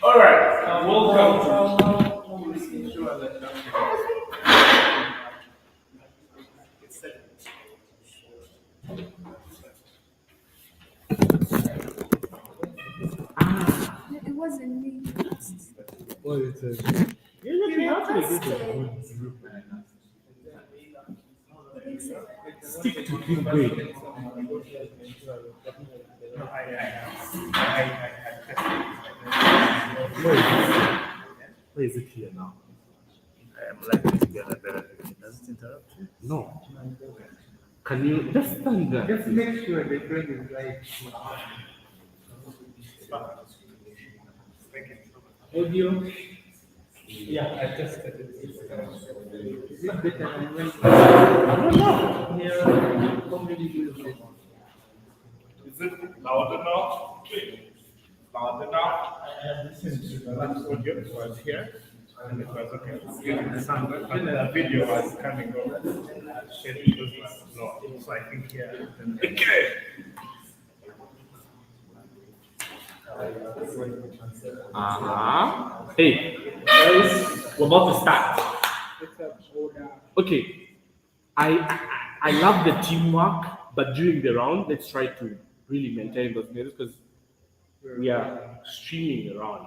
All right, welcome to. It wasn't me. What is it? Stick to clickbait. Where is it here now? I am likely to get a better picture. Does it interrupt you? No. Can you just stand there? Just make sure the friend is like. Audio. Yeah, I tested it. Is it better than when? I don't know. Here, how many do you Is it loud enough? Loud enough? I have listened to the That audio was here, and it was okay. The sound and the video was coming over. It was low. So I think here. Okay. Hey, guys, we're about to start. Okay. I love the teamwork, but during the round, let's try to really maintain those minutes because we are streaming around.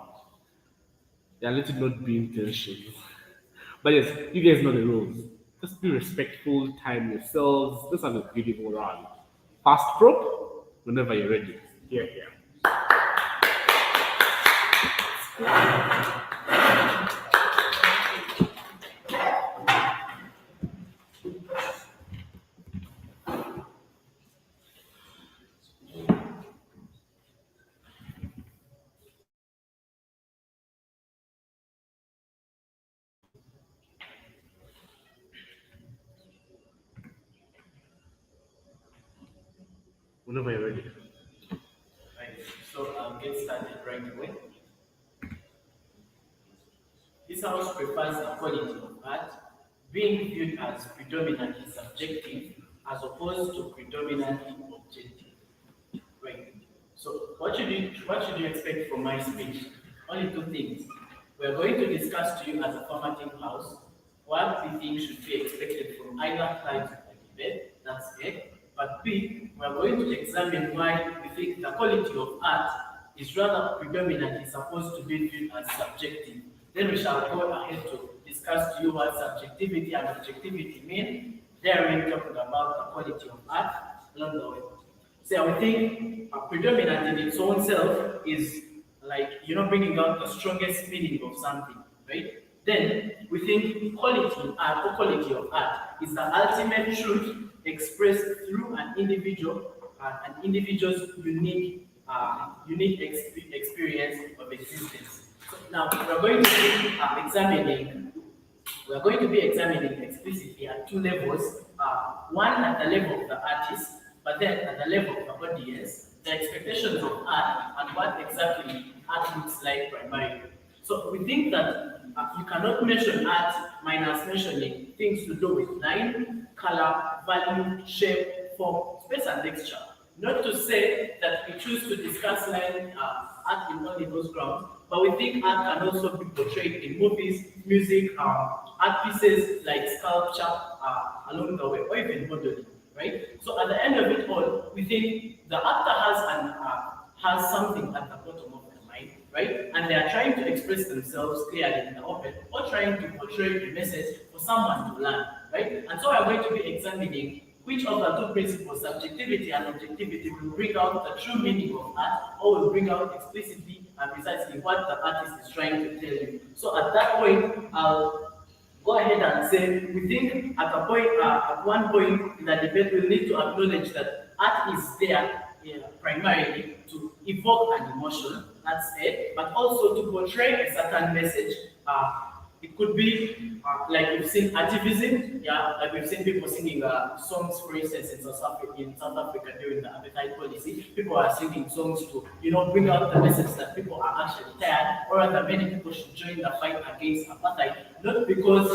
Yeah, let it not be intentional. But yes, you guys know the rules. Just be respectful, time yourselves. Let's have a beautiful round. Fast prop whenever you're ready. Here, here. Whenever you're ready. Right. So I'll get started right away. This house prefers the quality of art being viewed as predominantly subjective as opposed to predominantly objective. Right. So what should you expect from my speech? Only two things. We're going to discuss to you as a formatting house what we think should be expected from either side of the debate. That's A. But B, we're going to examine why we think the quality of art is rather predominantly supposed to be viewed as subjective. Then we shall go ahead to discuss to you what subjectivity and objectivity mean. Therein talking about the quality of art along the way. So we think predominant in its own self is like, bringing out the strongest meaning of something, right? Then we think quality art or quality of art is the ultimate truth expressed through an individual's unique experience of existence. So now we're going to be examining explicitly at two levels. One at the level of the artist, but then at the level of the audience, the expectations of art and what exactly art looks like primarily. So we think that you cannot mention art minus mentioning things to do with line, color, value, shape, form, space, and texture. Not to say that we choose to discuss line art in only those grounds, but we think art can also be portrayed in movies, music, art pieces like sculpture along the way, or even modeling, right? So at the end of it all, we think the actor has something at the bottom of their mind, right? And they are trying to express themselves clearly in the open, or trying to portray a message for someone to learn, right? And so we are going to be examining which of the two principles, subjectivity and objectivity, will bring out the true meaning of art, or will bring out explicitly and precisely what the artist is trying to tell you. So at that point, I'll go ahead and say we think at one point in the debate we'll need to acknowledge that art is there primarily to evoke an emotion, that's it, but also to portray a certain message It could be like we've seen activism, like we've seen people singing songs, for instance, in South Africa during the apartheid policy. People are singing songs to, bring out the message that people are actually tired, or that many people should join the fight against apartheid, not because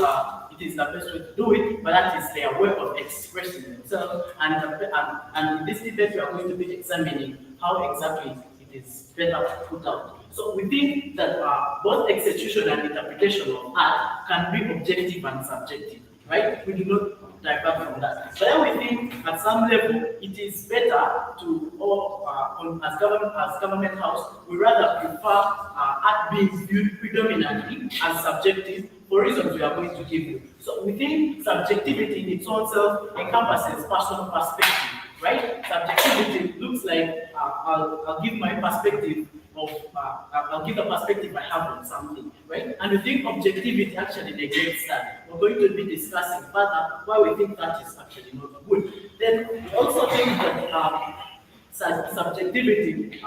it is the best way to do it, but that is their way of expressing themselves. And in this debate, we are going to be examining how exactly it is better to put out. So we think that both execution and interpretation of art can be objective and subjective, right? We do not divert from that. So then we think at some level it is better to, as government house, we rather prefer art being viewed predominantly as subjective for reasons we are going to give you. So we think subjectivity in its own self encompasses personal perspective, right? Subjectivity looks like I'll give my perspective of I'll give the perspective I have on something, right? And we think objectivity actually negates that. We're going to be discussing further why we think that is actually not good. Then we also think that subjectivity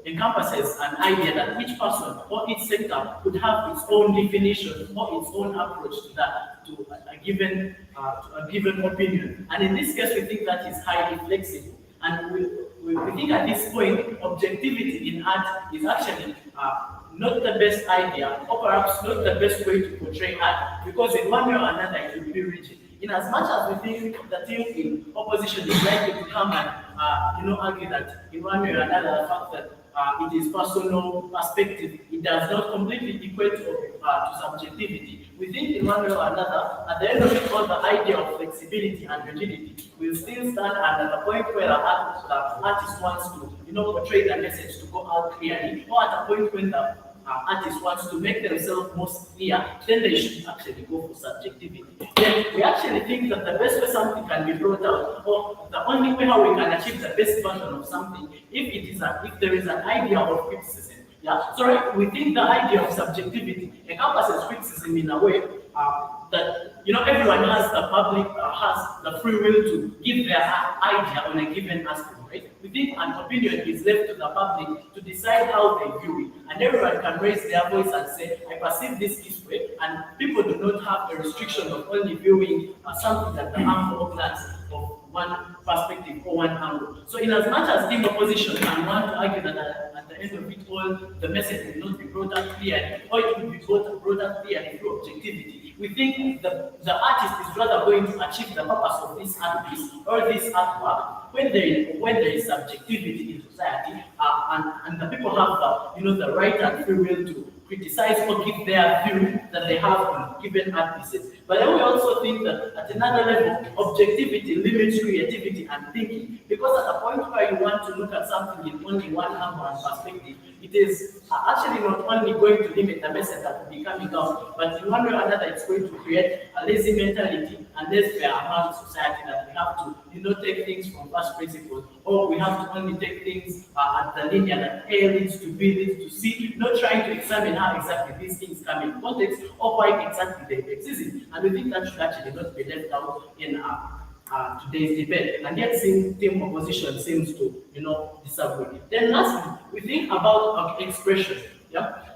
encompasses an idea that each person or each sector could have its own definition or its own approach to that, to a given opinion. And in this case, we think that is highly flexible. And we think at this point, objectivity in art is actually not the best idea, or perhaps not the best way to portray art, because in one way or another it will be rigid. In as much as we think the team in opposition is likely to come and argue that in one way or another the fact that it is personal perspective, it does not completely equate to subjectivity. We think in one way or another, at the end of it all, the idea of flexibility and rigidity will still stand at the point where the artist wants to portray the message to go out clearly, or at a point when the artist wants to make themselves most clear, then they should actually go for subjectivity. Then we actually think that the best way something can be brought out, or the only way how we can achieve the best version of something, if there is an idea of criticism. So we think the idea of subjectivity encompasses criticism in a way that everyone has the free will to give their idea on a given aspect. Right? We think an opinion is left to the public to decide how they view it, and everyone can raise their voice and say, I perceive this way, and people do not have a restriction of only viewing something at the angle or glance of one perspective or one angle. So in as much as team opposition can want to argue that at the end of it all, the message will not be brought out clearly, or it will be brought out clearly through objectivity, we think the artist is rather going to achieve the purpose of this art piece or this artwork when there is subjectivity in society, and the people have the right and free will to criticize or give their view that they have on given art pieces. But then we also think that at another level, objectivity limits creativity and thinking, because at the point where you want to look at something in only one angle and perspective, it is actually not only going to limit the message that will be coming out, but in one way or another, it's going to create a lazy mentality and less fair among society, that we have to take things from first principles, or we have to only take things at the linear that A leads to B leads to C, not trying to examine how exactly these things come in context or why exactly they exist. And we think that should actually not be left out in today's debate. And yet, team opposition seems to disagree. Then lastly, we think about expression.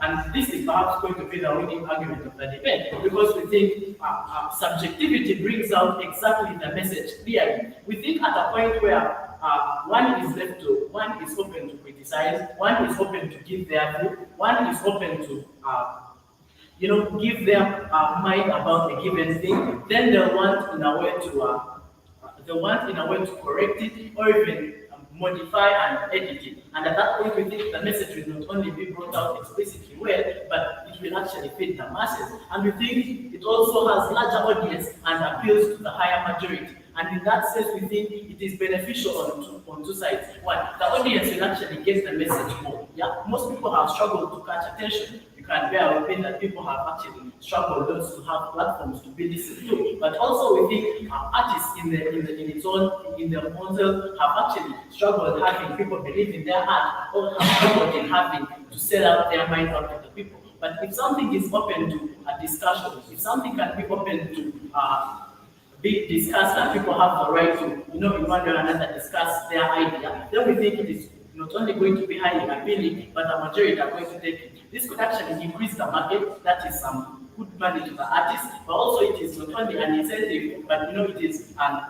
And this is perhaps going to be the winning argument of the debate, because we think subjectivity brings out exactly the message clearly. We think at a point where one is open to criticize, one is open to give their view, one is open to give their mind about a given thing, then they want in a way to correct it or even modify and edit it. And at that point, we think the message will not only be brought out explicitly well, but it will actually fit the masses. And we think it also has larger audience and appeals to the higher majority. And in that sense, we think it is beneficial on two sides. One, the audience will actually get the message more. Most people have struggled to catch attention. You can bear with me that people have actually struggled not to have platforms to be listened to. But also, we think artists in their own self have actually struggled having people believe in their art, or have struggled in having to sell out their mind out to the people. But if something is open to a discussion, if something can be open to be discussed and people have the right to, in one way or another, discuss their idea, then we think it is not only going to be highly appealing, but the majority are going to take it. This could actually increase the market. That is some good money to the artist, but also it is not only an incentive, but it is an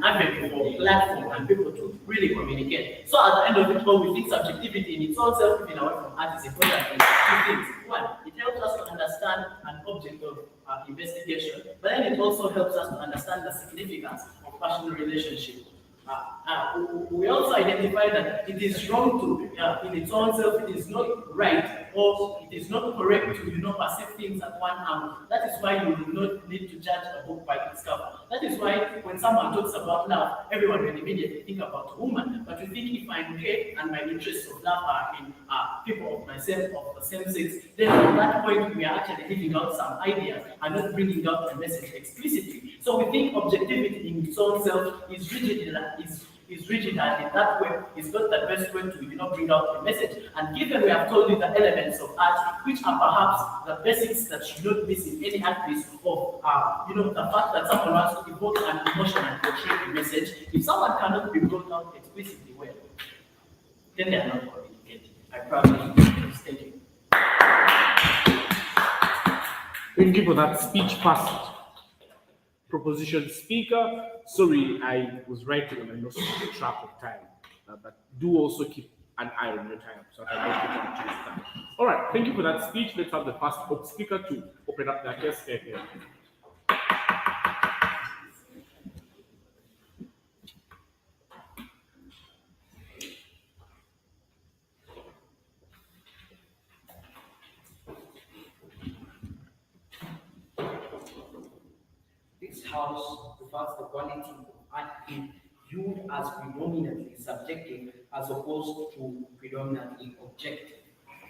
avenue or platform and people to really communicate. So at the end of it all, we think subjectivity in its own self, moving away from art, is important in two things. One, it helps us to understand an object of investigation, but then it also helps us to understand the significance of personal relationship. We also identify that it is wrong to, in its own self, it is not right or it is not correct to, perceive things at one angle. That is why you do not need to judge a book by its cover. That is why when someone talks about love, everyone will immediately think about a woman. But you think if I'm gay and my interests of love are in people of the same sex, then at that point we are actually leaving out some ideas and not bringing out the message explicitly. So we think objectivity in its own self is rigid, and in that way is not the best way to bring out the message. And given we have told you the elements of art, which are perhaps the basics that should not miss in any art piece, of the fact that someone wants to evoke an emotion and portray a message, if someone cannot be brought out explicitly well, then they are not communicating. I probably thank you. Thank you for that speech first. Proposition speaker. Sorry, I was writing and I lost track of time. But do also keep an eye on your time so that I don't get on to time. All right, thank you for that speech. Let's have the first speaker to open up their case here. This house refers the quality of art being viewed as predominantly subjective as opposed to predominantly objective.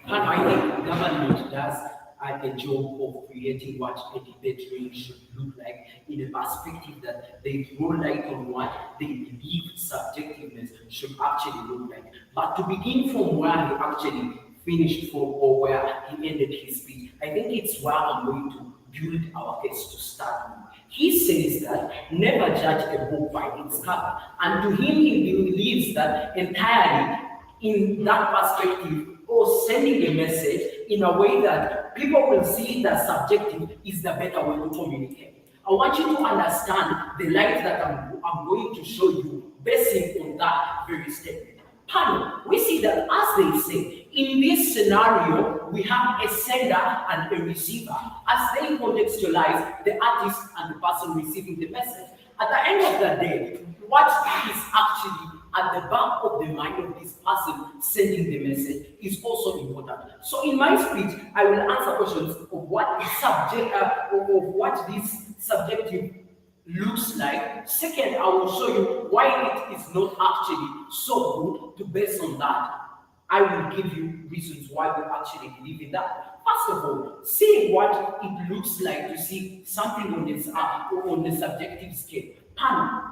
And I think government does a job of creating what a debate really should look like in a perspective that they throw light on what they believe subjectiveness should actually look like. But to begin from where he actually finished from or where he ended his speech, I think it's where I'm going to build our case to start with. He says that never judge a book by its cover. And to him, he believes that entirely in that perspective or sending a message in a way that people will see that subjective is the better way to communicate. I want you to understand the light that I'm going to show you based on that very statement. Panel, we see that as they say, in this scenario, we have a sender and a receiver as they contextualize the artist and the person receiving the message. At the end of the day, what is actually at the back of the mind of this person sending the message is also important. So in my speech, I will answer questions of what this subjective looks like. Second, I will show you why it is not actually so good. Based on that, I will give you reasons why we actually believe in that. First of all, see what it looks like to see something on the subjective scale.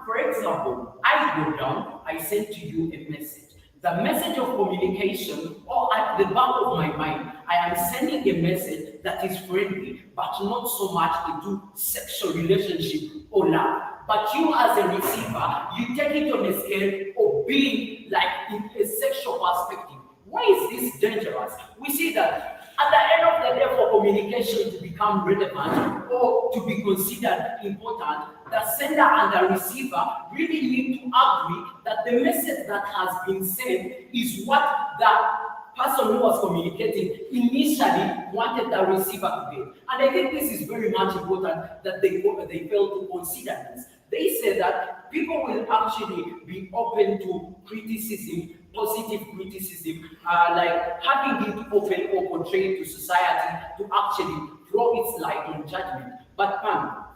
For example, I go down, I send to you a message. The message of communication, or at the back of my mind, I am sending a message that is friendly, but not so much into sexual relationship or love. But you as a receiver, you take it on a scale of being like in a sexual perspective. Why is this dangerous? We see that at the end of the day, for communication to become relevant or to be considered important, the sender and the receiver really need to agree that the message that has been sent is what the person who was communicating initially wanted the receiver to get. And I think this is very much important that they fail to consider this. They say that people will actually be open to criticism, positive criticism, like having it open or portrayed to society to actually throw its light on judgment. But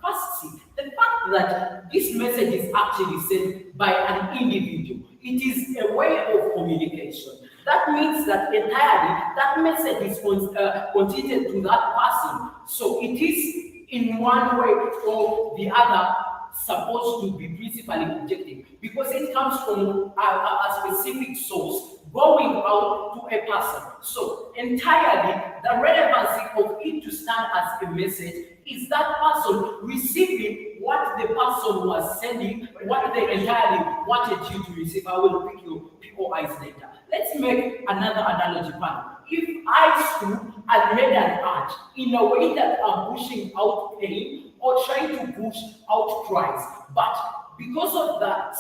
first see, the fact that this message is actually sent by an individual, it is a way of communication. That means that entirely that message is contingent to that person. So it is in one way or the other supposed to be principally objective because it comes from a specific source going out to a person. So entirely the relevancy of it to stand as a message is that person receiving what the person was sending, what they entirely wanted you to receive. I will pick your eyes later. Let's make another analogy panel. If I stood and made an art in a way that I'm pushing out pain or trying to push out cries, but because of the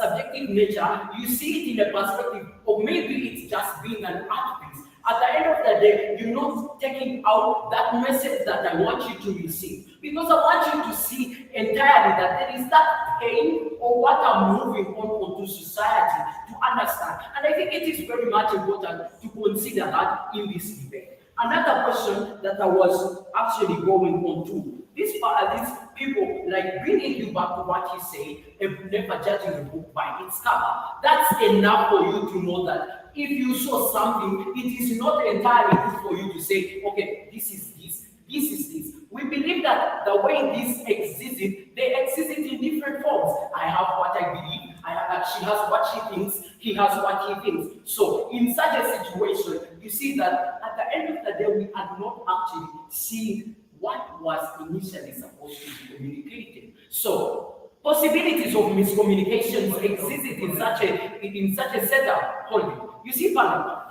subjective nature, you see it in a perspective of maybe it's just being an art piece. At the end of the day, you're not taking out that message that I want you to receive. Because I want you to see entirely that there is that pain or what I'm moving on onto society to understand. And I think it is very much important to consider that in this debate. Another question that I was actually going on to, these people, like bringing you back to what he said, never judging a book by its cover. That's enough for you to know that if you saw something, it is not entirely good for you to say, okay, this is this, this is this. We believe that the way this existed, they existed in different forms. I have what I believe, she has what she thinks, he has what he thinks. So in such a situation, you see that at the end of the day, we are not actually seeing what was initially supposed to be communicated. So possibilities of miscommunications existed in such a setup. Hold it. You see, panel,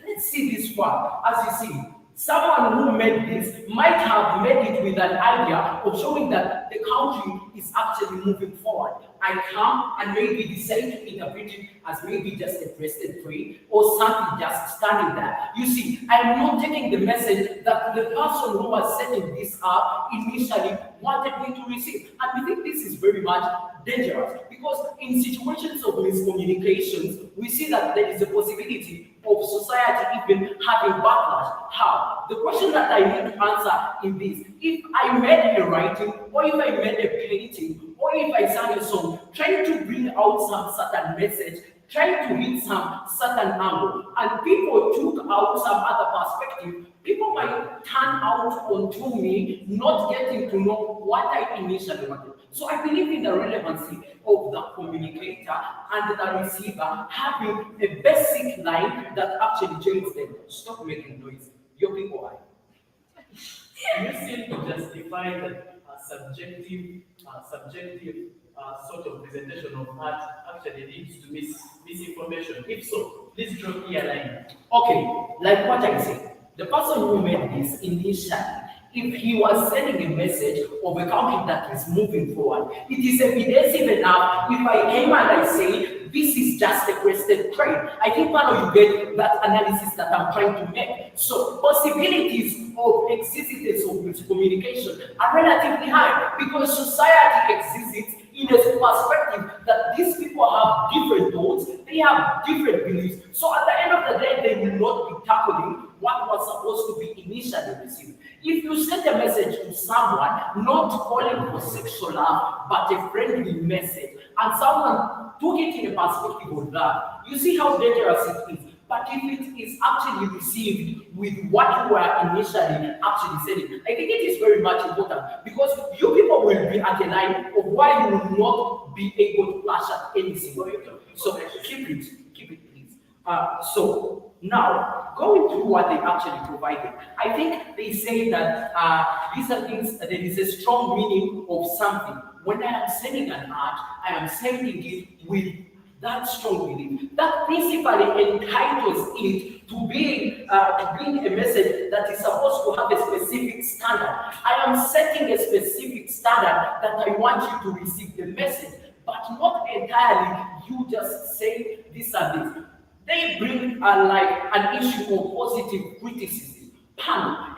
let's see this one. As you see, someone who made this might have made it with an idea of showing that the country is actually moving forward. I come and maybe decide to interpret it as maybe just a present tree or something just standing there. You see, I'm not taking the message that the person who was setting this up initially wanted me to receive. And we think this is very much dangerous because in situations of miscommunications, we see that there is a possibility of society even having backlash. How? The question that I need to answer in this, if I made a writing, or if I made a painting, or if I sang a song, trying to bring out some certain message, trying to hit some certain angle, and people took out some other perspective, people might turn out onto me, not getting to know what I initially wanted. So I believe in the relevancy of the communicator and the receiver having a basic line that actually joins them. Stop making noise. Your people are. You seem to justify that subjective sort of presentation of art actually leads to misinformation. If so, please draw clear line. Okay, like what I said, the person who made this initially, if he was sending a message of a country that is moving forward, it is evidence enough if I came and I say, this is just a crested trade. I think you get that analysis that I'm trying to make. So possibilities of existence of miscommunication are relatively high because society exists in a perspective that these people have different thoughts, they have different beliefs. So at the end of the day, they will not be tackling what was supposed to be initially received. If you send a message to someone, not calling for sexual love, but a friendly message, and someone took it in a perspective of that, you see how dangerous it is. But if it is actually received with what you were initially actually sending, I think it is very much important because you people will be at a line of why you will not be able to flash at any single item. So keep it please. So now, going through what they actually provided, I think they say that these are things, there is a strong meaning of something. When I am sending an art, I am sending it with that strong belief. That principally entitles it to being a message that is supposed to have a specific standard. I am setting a specific standard that I want you to receive the message, but not entirely you just say this and this. They bring like an issue of positive criticism.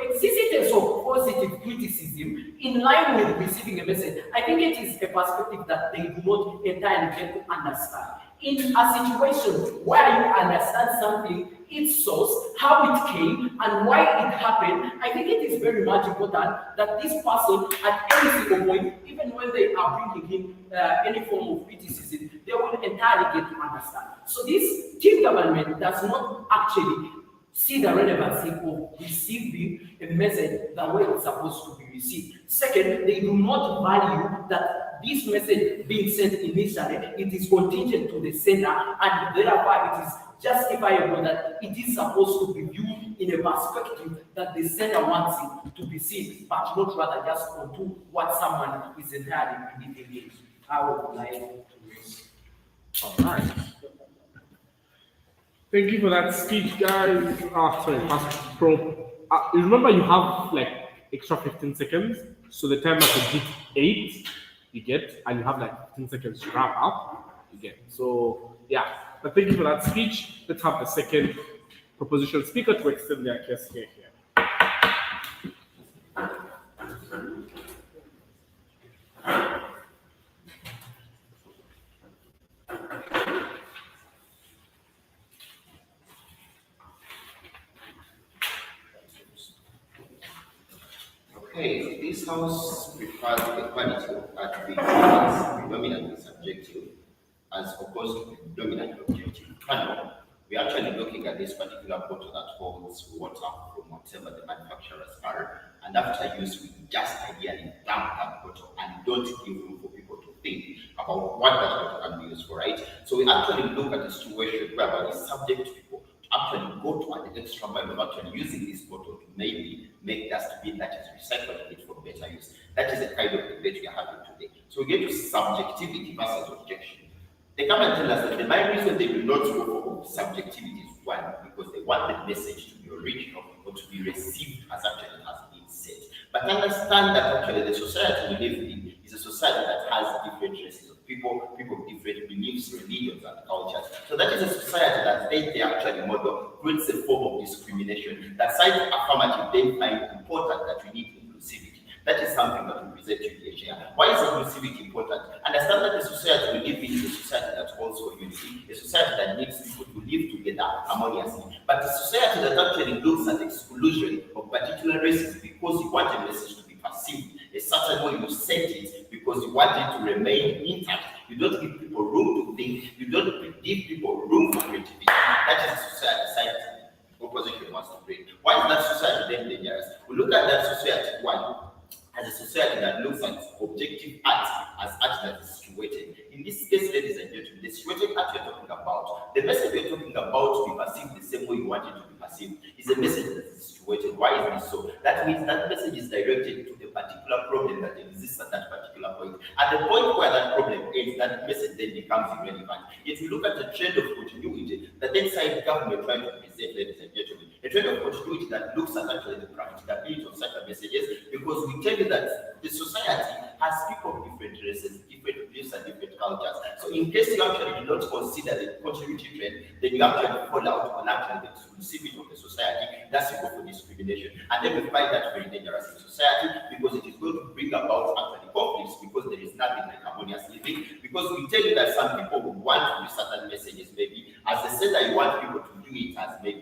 Existence of positive criticism in line with receiving a message, I think it is a perspective that they do not entirely get to understand. In a situation where you understand something, its source, how it came, and why it happened, I think it is very much important that this person, at any single point, even when they are bringing in any form of criticism, they will entirely get to understand. So this team government does not actually see the relevancy of receiving a message the way it's supposed to be received. Second, they do not value that this message being sent initially, it is contingent to the sender, and therefore it is justifiable that it is supposed to be viewed in a perspective that the sender wants it to be seen, but not rather just onto what someone is entirely believing in. I would like to raise. All right. Thank you for that speech, guys. Sorry, past pro. You remember you have like extra 15 seconds, so the timer could hit 8, you get, and you have like 15 seconds to wrap up, you get. So, yeah, but thank you for that speech. Let's have the second proposition speaker to extend their case here. Okay, this house prefers the quality of art being predominantly subjective as opposed to predominantly objective. Panel, we're actually looking at this particular bottle that holds water from whatever the manufacturers are, and after use, we just ideally dump that bottle and don't give room for people to think about what that bottle can be used for, right? So we actually look at a situation whereby we subject people actually go to an extra mile of actually using this bottle to maybe make dustbin that is recyclable it for better use. That is the kind of debate we are having today. So we get to subjectivity versus objection. They come and tell us that the main reason they do not go for subjectivity is one, because they want the message to be original or to be received as actually has been said. But understand that actually the society we live in is a society that has different races of people, people with different beliefs, religions, and cultures. So that is a society that they actually model creates a form of discrimination. That side affirmative they find important that we need inclusivity. That is something that we present to the Asia. Why is inclusivity important? Understand that the society we live in is a society that calls for unity, a society that needs people to live together harmoniously. But a society that actually looks at exclusion of particular races because you want a message to be perceived a certain way, you set it because you want it to remain intact. You don't give people room to think, you don't give people room for creativity. That is the society opposition wants to bring. Why is that society then dangerous? We look at that society, one, as a society that looks at objective art as art that is situated. In this case, ladies and gentlemen, the situated art you're talking about, the message you're talking about to be perceived the same way you want it to be perceived is a message that is situated. Why is this so? That means that message is directed to the particular problem that exists at that particular point. At the point where that problem ends, that message then becomes irrelevant. If you look at the trend of continuity, the then side government trying to present, ladies and gentlemen, a trend of continuity that looks at actually the practicability of such messages, because we tell you that the society has people of different races, different beliefs, and different cultures. So in case you actually do not consider the continuity trend, then you actually fall out on actually the exclusivity of the society. That's you go for discrimination. And then we find that very dangerous in society because it is going to bring about actually conflicts because there is nothing like harmonious living. Because we tell you that some people would want to use certain messages, maybe as they say that you want people to do it as maybe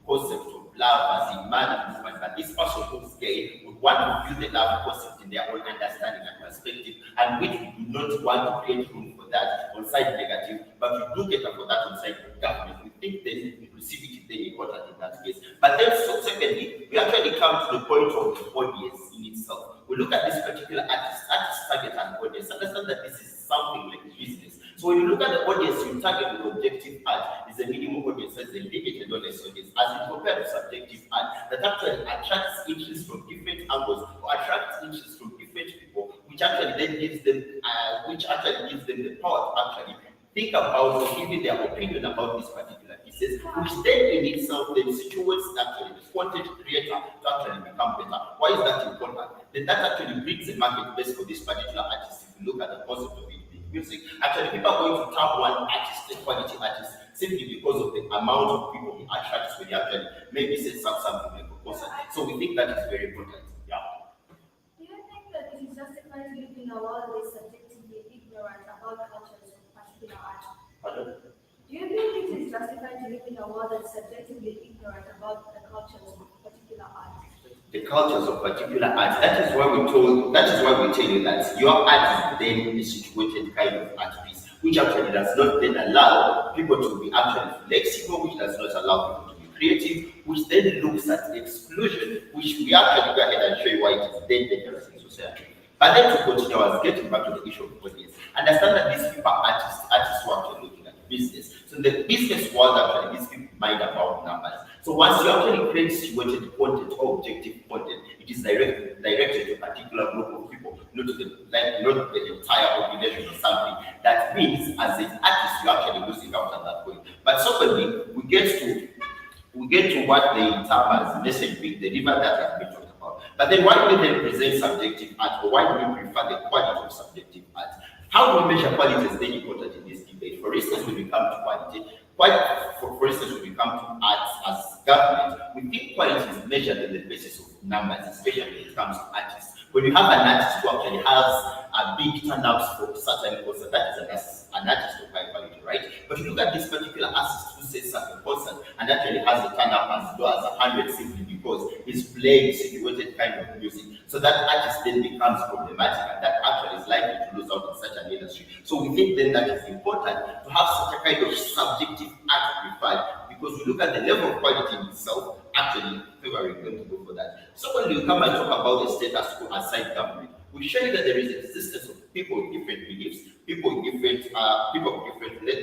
concept of love as in man and woman, but this person who's gay would want to view the love concept in their own understanding and perspective, and which we do not want to create room for that on side negative, but we do get for that on side government. We think there is inclusivity very important in that case. But then, so secondly, we actually come to the point of the audience in itself. We look at this particular artist target an audience, understand that this is something like business. So when you look at the audience you target with objective art, is a minimum audience, that's a limited audience, as compared to subjective art that actually attracts interest from different angles or attracts interest from different people, which actually then gives them, the power to actually think about or give their opinion about these particular pieces, which then in itself then situates actually the content creator to actually become better. Why is that important? Then that actually brings a market base for this particular artist. If you look at the concept of it in music, actually people are going to tap one artist, a quality artist, simply because of the amount of people he attracts when he actually maybe sets up something like a concert. So we think that is very important. Yeah. Do you think that it is justified to live in a world that is subjectively ignorant about cultures of particular art? Pardon? Do you think it is justified to live in a world that is subjectively ignorant about the cultures of particular art? The cultures of particular art. That is why we tell you that your art is then a situated kind of art piece, which actually does not then allow people to be actually flexible, which does not allow people to be creative, which then looks at exclusion, which we actually go ahead and show you why it is then dangerous in society. But then to continue, I was getting back to the issue of audience. Understand that these people are artists who are actually looking at business. So the business world actually, these people mind about numbers. So once you actually create situated content or objective content, it is directed to a particular group of people, not the entire population or something. That means as an artist, you're actually losing out at that point. But secondly, we we get to what the term as message being delivered that has been talked about. But then why do we then present subjective art, or why do we prefer the quality of subjective art? How do we measure quality is very important in this debate. For instance, when we come to quality, for instance, when we come to arts as government, we think quality is measured on the basis of numbers, especially when it comes to artists. When you have an artist who actually has a big turnouts for certain concert, that is an artist of high quality, right? But you look at this particular artist who says such a concert and actually has a turnout as low as 100 simply because he's playing situated kind of music. So that artist then becomes problematic, and that actually is likely to lose out in such an industry. So we think then that it's important to have such a kind of subjective art preferred, because we look at the level of quality in itself, actually favoring them to go for that. So when you come and talk about the status quo aside government, we show you that there is existence of people with different beliefs, people of different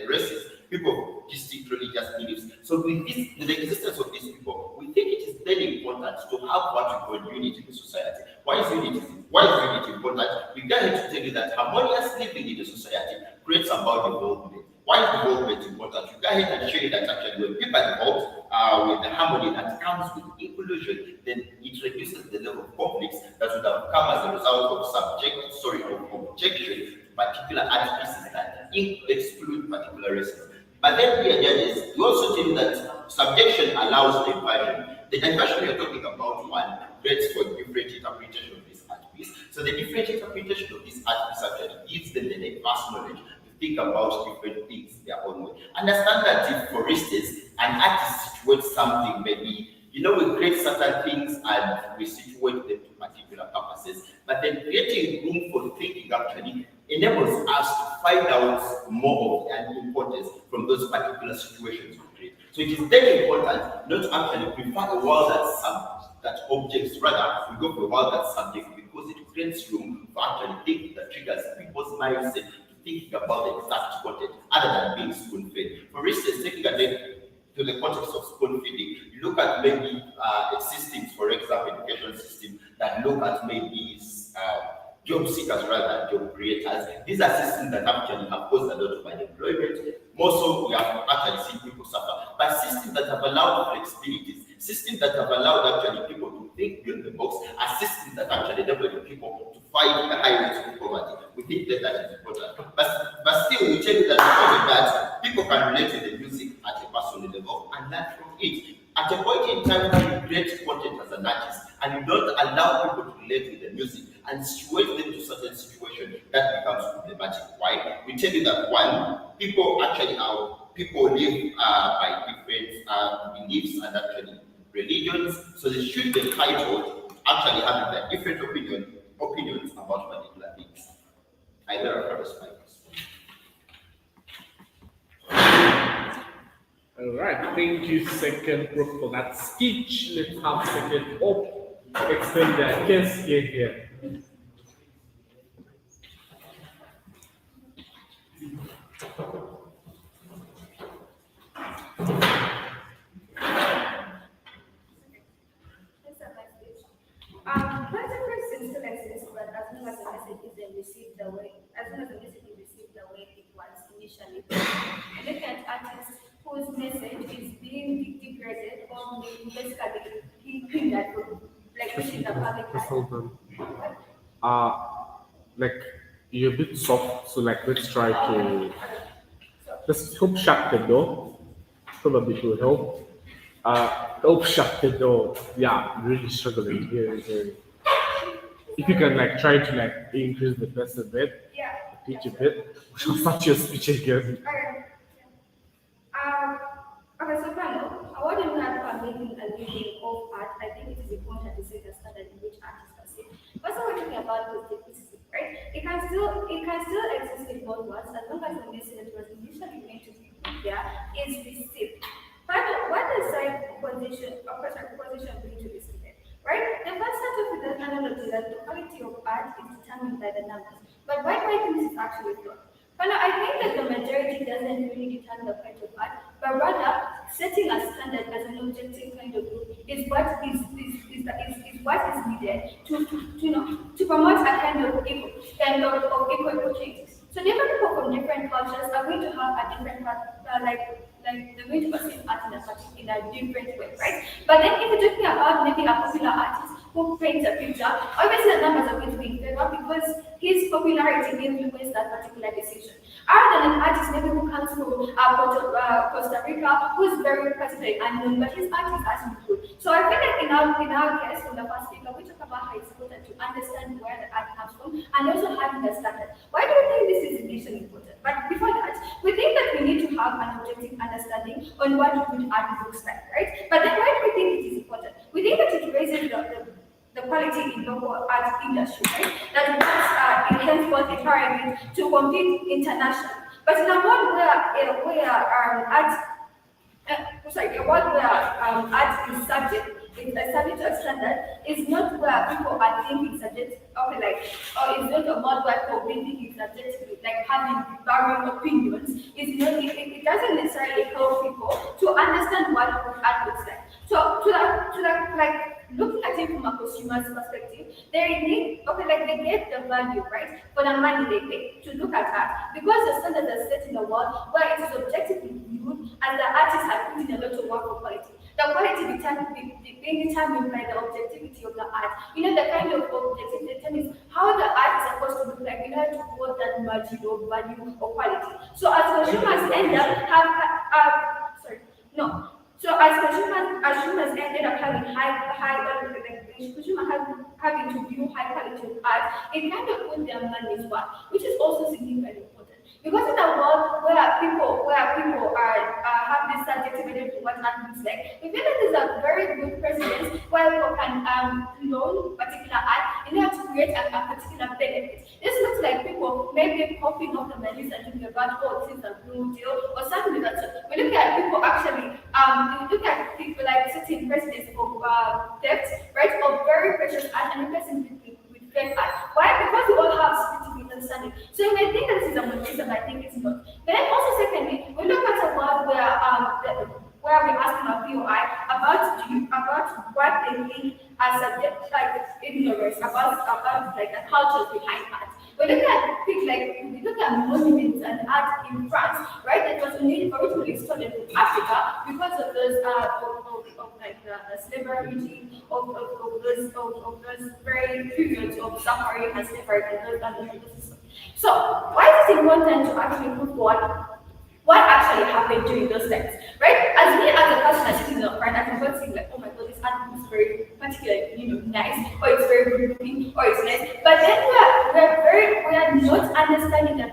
races, people of distinct religious beliefs. So with the existence of these people, we think it is very important to have what we call unity in society. Why is unity important? We go ahead to tell you that harmonious living in the society creates about development. Why is development important? You go ahead and show you that actually when people involved with the harmony that comes with inclusion, then it reduces the level of conflicts that would have come as a result of objection to particular art pieces that exclude particular races. But then here, judges, we also tell you that subjection allows diversion. The diversion we are talking about one creates for different interpretation of this art piece. So the different interpretation of this art piece actually gives them the diverse knowledge to think about different things their own way. Understand that if, for instance, an artist situates something, maybe, we create certain things and we situate them to particular purposes, but then creating room for thinking actually enables us to find out more of the importance from those particular situations we create. So it is very important not to actually prefer a world that objects, rather we go for a world that's subject, because it creates room for actually thinking that triggers people's mindset to thinking about the exact content other than being spoon-fed. For instance, taking a to the context of spoon feeding, you look at maybe systems, for example, education system that look at maybe job seekers rather than job creators. These are systems that actually have caused a lot of unemployment. More so, we have actually seen people suffer. But systems that have allowed flexibilities, systems that have allowed actually people to think beyond the box, are systems that actually enable people to fight the high rates of poverty. We think that is important. But still, we tell you that because of that, people can relate to the music at a personal level and learn from it. At a point in time when you create content as an artist and you don't allow people to relate with the music and situate them to certain situations, that becomes problematic. Why? We tell you that one, people live by different beliefs and actually religions, so they should be entitled actually having their different opinions about particular things. I better first my All right, thank you, second group, for that speech. Let's have second Hope extend their case here. Consequences still exist, but as long as the message isn't received the way, it was initially. Looking at artists whose message is being degraded or basically keeping that room, like pushing the public. Hold on. Like you're a bit soft, so like let's try to help shut the door. Probably it will help. Help shut the door. Yeah, I'm really struggling here. If you can like try to like increase the pace a bit, pitch a bit, we shall start your speech again. Okay, so Pano, I want to have making a living of art. I think it is important to set the standard in which art is perceived. But so we're talking about criticism, right? It can still exist in both worlds as long as the message was initially meant to be there is received. But what does position bring to this debate? Right? The first start off with the analogy that the quality of art is determined by the numbers. But why do I think this is actually flawed? But I think that the majority doesn't really determine the quality of art, but rather setting a standard as an objective kind of group is what is needed to promote a kind of equal opportunities. So different people from different cultures cultures are going to have a different they're going to perceive art in a different way, right? But then if you're talking about maybe a popular artist who paints a picture, obviously the numbers are going to be in favor because his popularity influenced that particular decision. Other than an artist maybe who comes from Costa Rica, who's very particularly unknown, but his art is actually good. So I feel like in our case, from the first speaker, we talk about how it's important to understand where the art comes from and also having a standard. Why do we think this is initially important? But before that, we think that we need to have an objective understanding on what good art looks like, right? But then why do we think it is important? We think that it raises the quality in the whole art industry, right? That it henceforth encouraging to compete internationally. But in a world where art is subject to a standard, is not where people are thinking subject, or it's not a mode where people thinking subject to like having varying opinions. It doesn't necessarily help people to understand what art looks like. So looking at it from a consumer's perspective, they get the value, right, for the money they pay to look at art because the standards are set in the world where it is objectively viewed and the artists have put in a lot of work for quality. The quality being determined by the objectivity of the art. You know, the kind of objectivity determines how the art is supposed to look like in order to hold that margin of value or quality. So as consumers end up So as consumers ended up having having to view high quality of art, it kind of put their money's worth, which is also significantly important. Because in a world where people have this subjectivity to what art looks like, we feel that there's a very good precedence where people can loan particular art in order to create a particular benefit. This looks like people maybe copying off the menus and thinking about, this is a blue deal or something like that. So we look at people actually, we look at people like certain precedents of theft, right, of very precious art and replacing it with fake art. Why? Because we all have specific understanding. So you may think that this is a monotheism, I think it's not. But then also secondly, we look at a world where we're asking our POI about what they think as subject like ignorance about like the cultures behind art. We look at monuments and art in France, right? It was originally started in Africa because of those the slavery regime of those very periods of suffering and slavery and those. So why is it important to actually put forward what actually happened during those times, right? As me as a person sitting in the front, I can go think like, oh my god, this art is very particularly, nice, or it's very good looking, or it's nice. But then we are not understanding the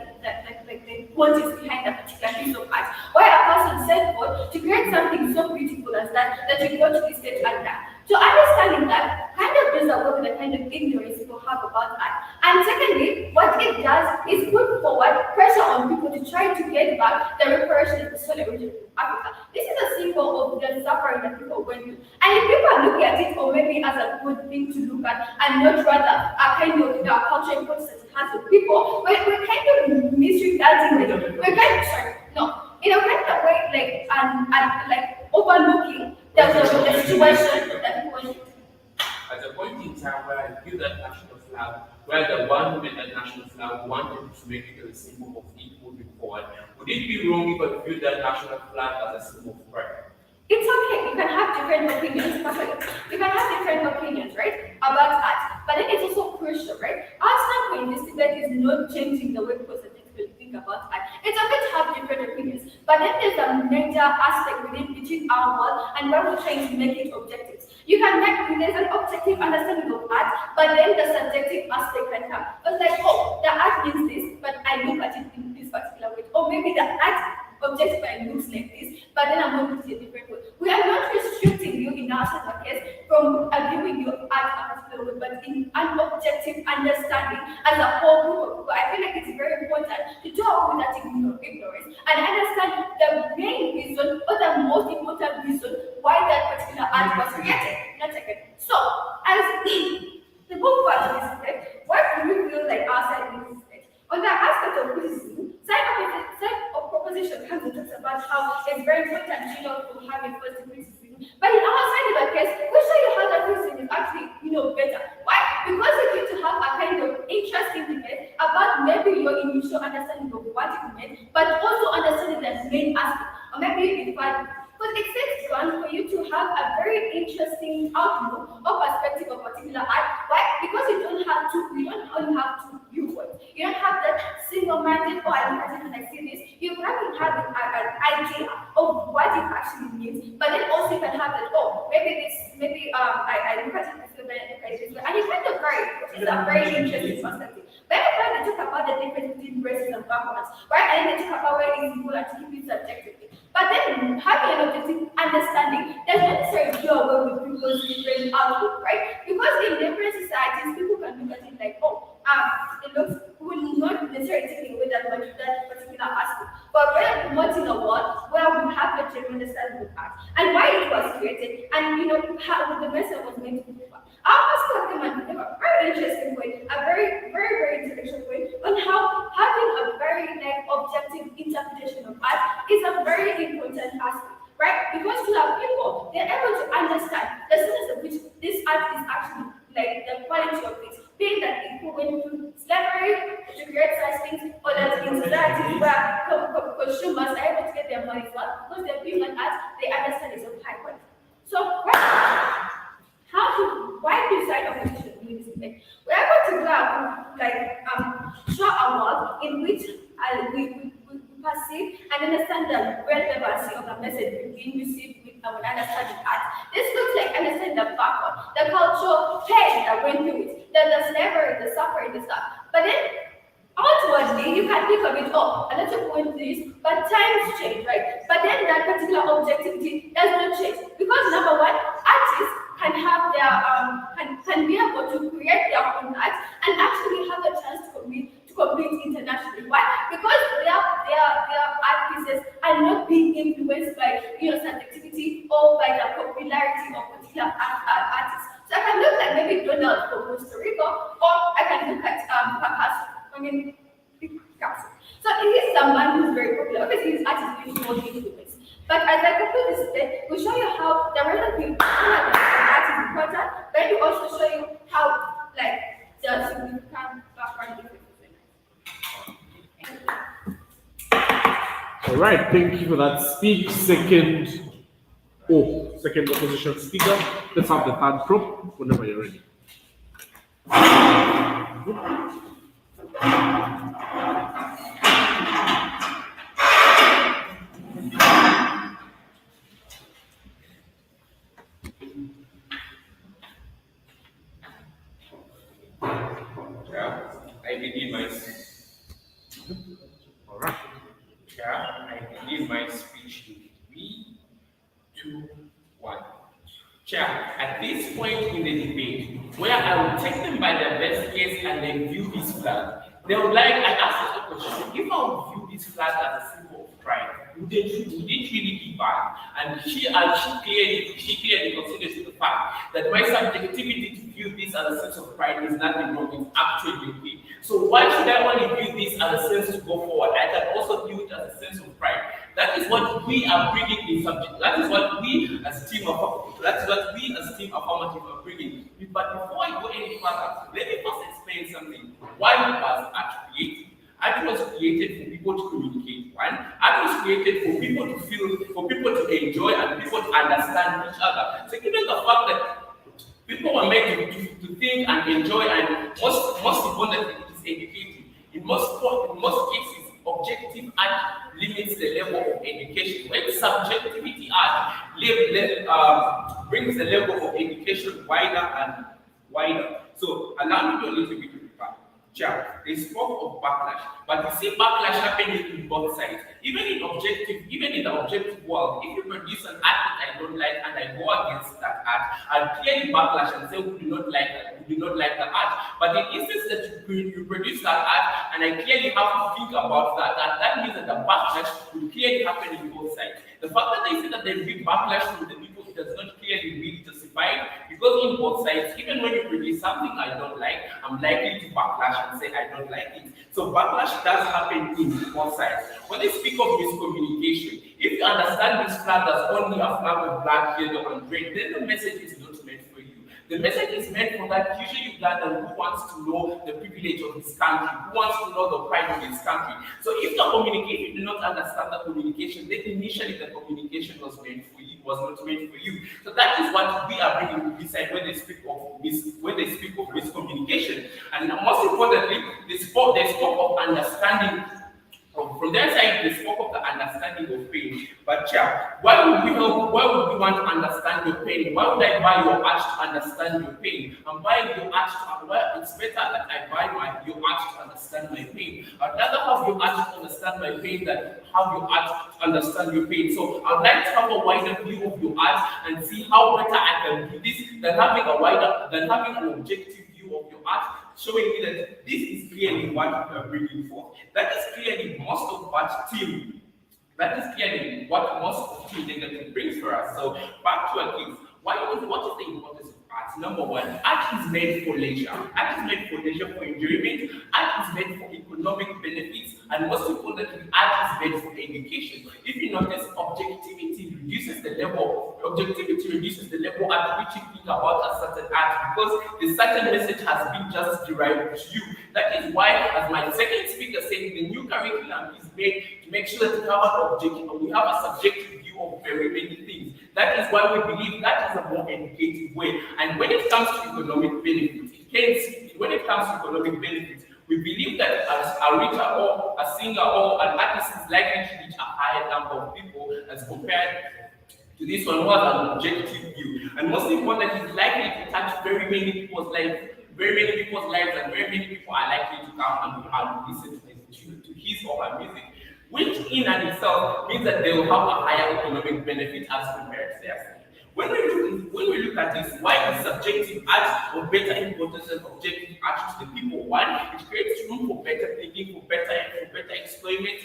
qualities behind that particular piece of art. Why a person set forth to create something so beautiful as that you go to this stage like that. So understanding that kind of does away with the kind of ignorance people have about art. And secondly, what it does is put forward pressure on people to try to get back the reparation of the soil origin of Africa. This is a symbol of the suffering that people went through. And if people are looking at it or maybe as a good thing to look at and not rather a kind of cultural importance that it has with people, we're kind of misregarding it. In a kind of way and overlooking the situation that people went through. At a point in time where I view that national flag, where the one who made that national flag wanted to make it a symbol of equal moving forward, would it be wrong if I view that national flag as a symbol of pride? It's okay, you can have different opinions, you can have different opinions, right, about art, but then it's also crucial, right? Our standpoint in this debate is not changing the way people think about art. It's okay to have different opinions, but then there's a major aspect between our world and where we're trying to make it objectives. There's an objective understanding of art, but then the subjective aspect can come. It's like, the art means this, but I look at it in this particular way. Or maybe the art objectify looks like this, but then I'm going to see a different way. We are not restricting you in our central case from viewing your art a particular way, but in an objective understanding as a whole group of people. I feel like it's very important to do away with that ignorance and understand the main reason or the most important reason why that particular art was created. So, as the book part of this debate, what do we feel like our side in this debate? On the aspect of criticism, side of proposition comes and talks about how it's very important, to have a first criticism. But in our side of the case, we show you how the criticism is actually, better. Why? Because we to have a kind of interesting debate about maybe your initial understanding of what it meant, but also understanding the main aspect, or maybe in fact, but it takes one for you to have a very interesting outlook or perspective of particular art. Why? Because you don't only have two viewpoints. You don't have that single-minded, or I can see this. You probably have an idea of what it actually means, but then also you can have that, oh, I look at it this way, and it's kind of it's a very interesting perspective. But every time they talk about the difference between races and backgrounds, right? And then they talk about where it's equal and keep it subjectively. But then having an objective understanding does not necessarily do away with people's different outlook, right? Because in different societies, people can look at it like, oh, it looks, will not necessarily take away that particular aspect. But we're promoting a world where we have a genuine understanding of art and why it was created, and how the message was meant to be. Our first talking about a very interesting point, a very, very, very intellectual point on how having a very objective interpretation of art is a very important aspect, right? Because to our people, they're able to understand the sense of which this art is actually the quality of it. Being that people went through slavery to create such things, or that in societies where consumers are able to get their money's worth, because they're being an art, they understand it's of high quality. So, why decide on what we should do this thing? We're able to go show a world in which we perceive and understand the relevancy of the message being received with our understanding art. This looks like understanding the background, the cultural pain that went through it, the slavery, the suffering, the stuff. But then outwardly, you can think of it, oh, a lot of point this, but times change, right? But then that particular objectivity does not change. Because number one, artists can have their can be able to create their own art and actually have a chance to compete internationally. Why? Because their art pieces are not being influenced by subjectivity or by the popularity of particular artists. So I can look at maybe Jonard from Costa Rica, or I can look at Picasso. So it is someone who's very popular. Obviously, his art is being more influenced. But as I conclude this bit, we'll show you how the relative art is important, but we also show you how the significant background differences. All right, thank you for that speech. Second opposition speaker. Let's have the third prop whenever you're ready. I begin my speech in 3, 2, 1. Chair, at this point in the debate, where I will take them by their best case and then view this flag, they would I ask a question, if I would view this flag as a symbol of pride, would it really be bad? And she clearly considers the fact that my subjectivity to view this as a sense of pride is nothing wrong, it's actually okay. So why should I only view this as a sense to go forward? I can also view it as a sense of pride. That is what we are bringing in subject. That is what we as team affirmative are bringing. But before I go any further, let me first explain something. Why was art created? Art was created for people to communicate. One, art was created for people to feel, for people to enjoy, and people to understand each other. So given the fact that people were made to think and enjoy, and most importantly, it is educating. In most cases, objective art limits the level of education. When subjectivity art brings the level of education wider and wider. So allow me to a little bit of back. They spoke of backlash, but you see backlash happening in both sides. Even in the objective world, if you produce an art that I don't like and I go against that art, I'll clearly backlash and say we do not like the art. But in instance that you produce that art and I clearly have to think about that means that the backlash will clearly happen in both sides. The fact that they say that there will be backlash from the people, it does not clearly really justify it, because in both sides, even when you produce something I don't like, I'm likely to backlash and say I don't like it. So backlash does happen in both sides. When they speak of miscommunication, if you understand this flag as only a flag with black, yellow, and red, then the message is not meant for you. The message is meant for that usually Ugandan who wants to know the privilege of his country, who wants to know the pride of his country. So if the communication do not understand the communication, then initially the communication was meant for you, was not meant for you. So that is what we are bringing to this side when they speak of miscommunication. And most importantly, they spoke of understanding. From their side, they spoke of the understanding of pain. But why would we want to understand your pain? Why would I buy your art to understand your pain? I'm buying your art it's better that I buy your art to understand my pain. I'd rather have your art to understand my pain than have your art to understand your pain. So I'd like to have a wider view of your art and see how better I can do this than having an objective of your art, showing me that this is clearly what we are bringing forth. That is clearly most of what team negative brings for us. So back to our kids. What is the importance of art? Number one, art is made for leisure. Art is made for leisure, for enjoyment. Art is made for economic benefits, and most importantly, art is made for education. If you notice, objectivity reduces the level at which you think about a certain art, because the certain message has been just derived to you. That is why, as my second speaker said, the new curriculum is made to make sure that we have a subjective view of very many things. That is why we believe that is a more educative way. And when it comes to economic benefits, we believe that as a writer or a singer or an artist is likely to reach a higher number of people as compared to this one who has an objective view. And most importantly, it's likely to touch very many people's lives, and very many people are likely to come and listen to his or her music, which in and itself means that they will have a higher economic benefit as compared to theirs. When we look at this, why is subjective art of better importance than objective art to the people? One, it creates room for better thinking, for better exploitment,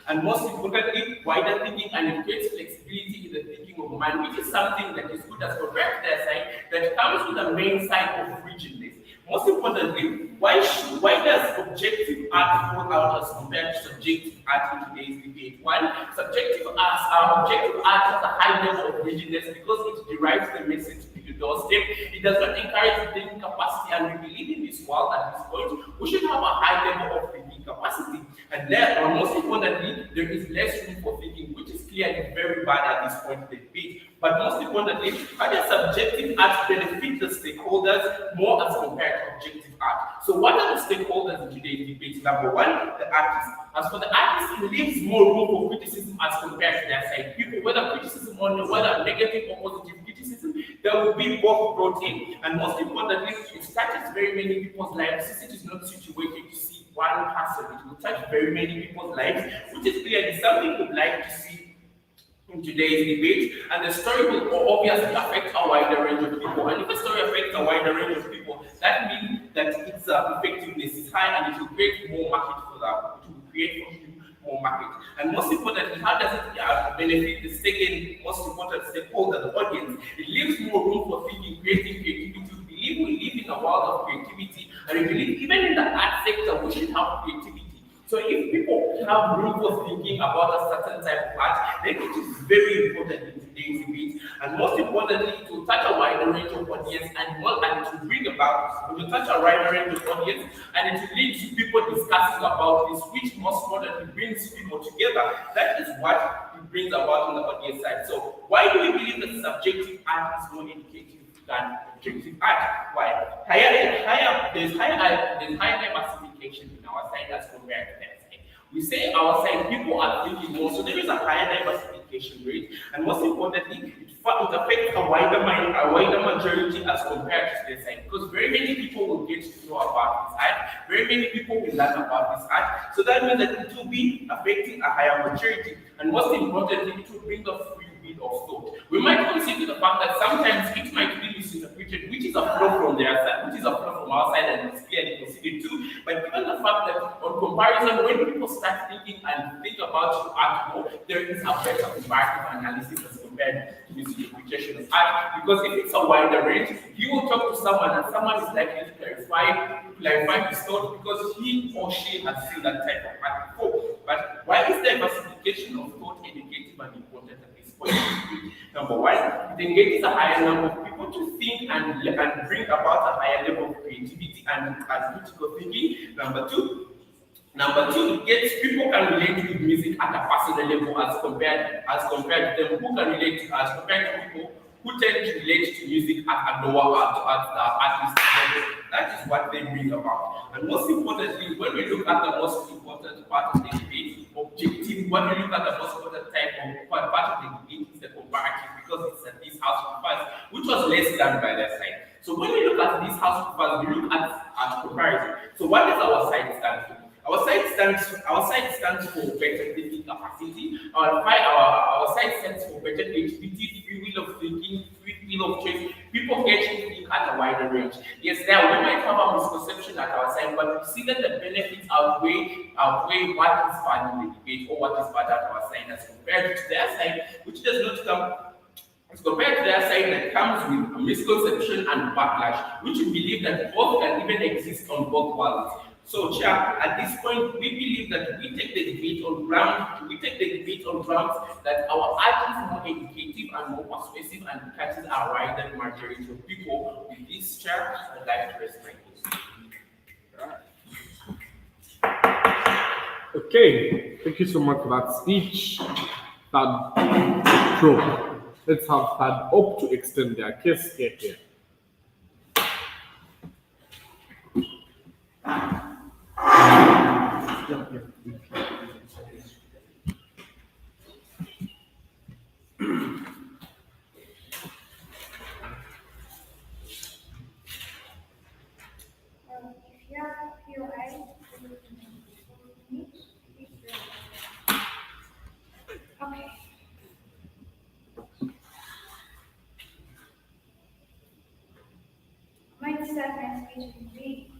and most importantly, wider thinking, and it creates flexibility in the thinking of man, which is something that is good as compared to their side, that comes with the main side of rigidness. Most importantly, why does objective art fall out as compared to subjective art in today's debate? One, objective art has a high level of rigidness because it derives the message to your doorstep. It does not encourage the thinking capacity, and we believe in this world at this point, we should have a high level of thinking capacity. And there, most importantly, there is less room for thinking, which is clearly very bad at this point in the debate. But most importantly, how does subjective art benefit the stakeholders more as compared to objective art? So what are the stakeholders in today's debate? Number one, the artist. As for the artist, it leaves more room for criticism as compared to their side. People, whether criticism or whether negative or positive criticism, there will be both brought in. And most importantly, it touches very many people's lives. Since it is not situated to see one person, it will touch very many people's lives, which is clearly something we'd like to see in today's debate. And the story will obviously affect a wider range of people. And if a story affects a wider range of people, that means that its effectiveness is high, and it will create more market for that. It will create for you more market. And most importantly, how does it benefit the second most important stakeholder, the audience? It leaves more room for thinking, creativity. We live in a world of creativity, and we believe even in the art sector we should have creativity. So if people have room for thinking about a certain type of art, then it is very important in today's debate. And most importantly, to touch a wider range of audience and to bring about, to touch a wider range of audience, and it will lead to people discussing about this, which most importantly brings people together. That is what it brings about on the audience side. So why do we believe that subjective art is more educative than objective art? Why? There's higher diversification in our side as compared to their side. We say our side people are thinking more, so there is a higher diversification rate, and most importantly, it affects a wider majority as compared to their side, because very many people will get to know about this art, very many people will learn about this art, so that means that it will be affecting a higher majority, and most importantly, it will bring a free will of thought. We might consider the fact that sometimes it might be misinterpreted, which is a flaw from their side, which is a flaw from our side, and it's clearly considered too. But given the fact that on comparison, when people start thinking and think about your art more, there is a better comparative analysis as compared to misinterpretation of art. Because if it's a wider range, you will talk to someone and someone is likely to clarify his thought because he or she has seen that type of art before. But why is diversification of thought educative and important at this point? Number one, it engages a higher number of people to think and bring about a higher level of creativity and critical thinking. Number two, it gets people can relate with music at a personal level as compared to them who can relate to, as compared to people who tend to relate to music at a lower artist level. That is what they bring about. And most importantly, when we look at the most important part of the debate, objective, when we look at the most important part of the debate is the comparative, because it's this house prefers, which was less done by their side. So when we look at this house prefers, we look at comparison. So what does our side stand for? Our side stands for better thinking capacity. Our side stands for better creativity, free will of thinking, free will of choice. People get to think at a wider range. Yes, we might have a misconception at our side, but we see that the benefits outweigh what is bad in the debate or what is bad at our side as compared to their side, which does not come. As compared to their side that comes with a misconception and backlash, which we believe that both can even exist on both worlds. So, Chair, at this point, we believe that we take the debate on grounds that our art is more educative and more persuasive and catches a wider majority of people. With this, Chair, I'd like to rest my case. Okay, thank you so much for that speech. That trope. Let's have that up to extend their case here. If you have POI, okay. Might start my speech in 3,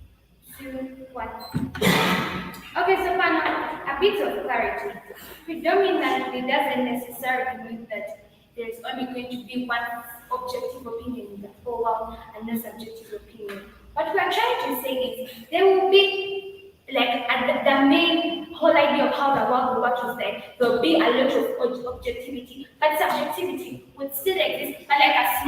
2, 1. Okay, so panel, a bit of clarity. Predominantly doesn't necessarily mean that there is only going to be one objective opinion in the whole world and no subjective opinion. What we are trying to say is there will be like the main whole idea of how the world will work is that there will be a lot of objectivity, but subjectivity would still exist, but like at a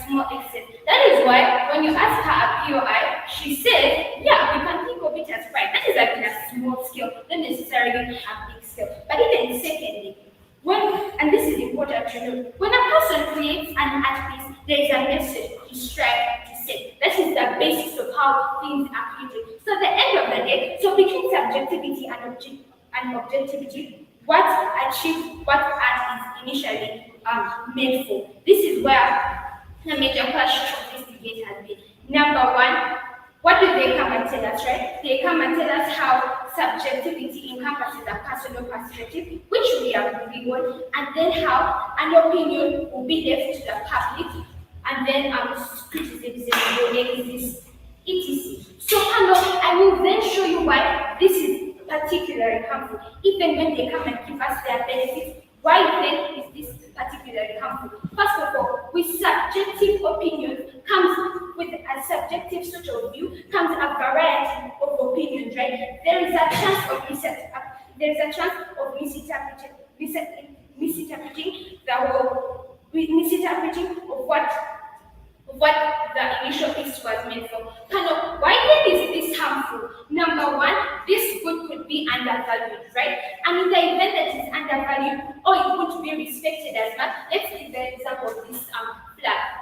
small extent. That is why when you ask her a POI, she said, yeah, you can think of it as pride. That is like in a small scale, not necessarily a big scale. But even secondly, and this is important to know, when a person creates an art piece, there is a message he strives to say. That is the basis of how things are created. So at the end of the day, so between subjectivity and objectivity, what art is initially made for. This is where the major question of this debate has been. Number one, what do they come and tell us, right? They come and tell us how subjectivity encompasses a personal perspective, which we agree on, and then how an opinion will be left to the public, and then criticism will exist, etc. So, I will then show you why this is particularly harmful, even when they come and give us their benefits. Why then is this particularly harmful? First of all, with subjective opinions comes with a subjective sort of view, comes a variety of opinions, right? There is a chance of misinterpreting of what the initial piece was meant for. Why then is this harmful? Number one, this good could be undervalued, right? And in the event that it's undervalued or it would be respected as much, let's take the example of this flag.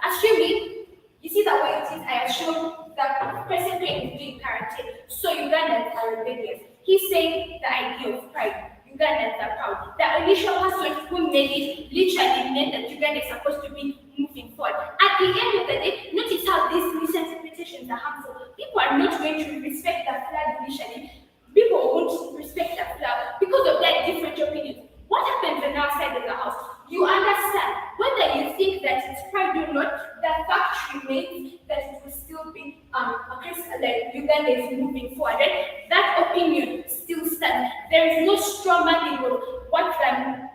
Assuming, you see the way it is, I assume that person is doing karate, so Ugandans are rebellious. He's saying the idea of pride. Ugandans are proud. The initial person who made it literally meant that Uganda is supposed to be moving forward. At the end of the day, notice how these misinterpretations are harmful. People are not going to respect the flag initially. People won't respect the flag because of their different opinions. What happens on our side of the house? You understand, whether you think that it's pride or not, the fact remains that it will still be like Uganda is moving forward. Right? That opinion still stands. There is no strong mandate of what the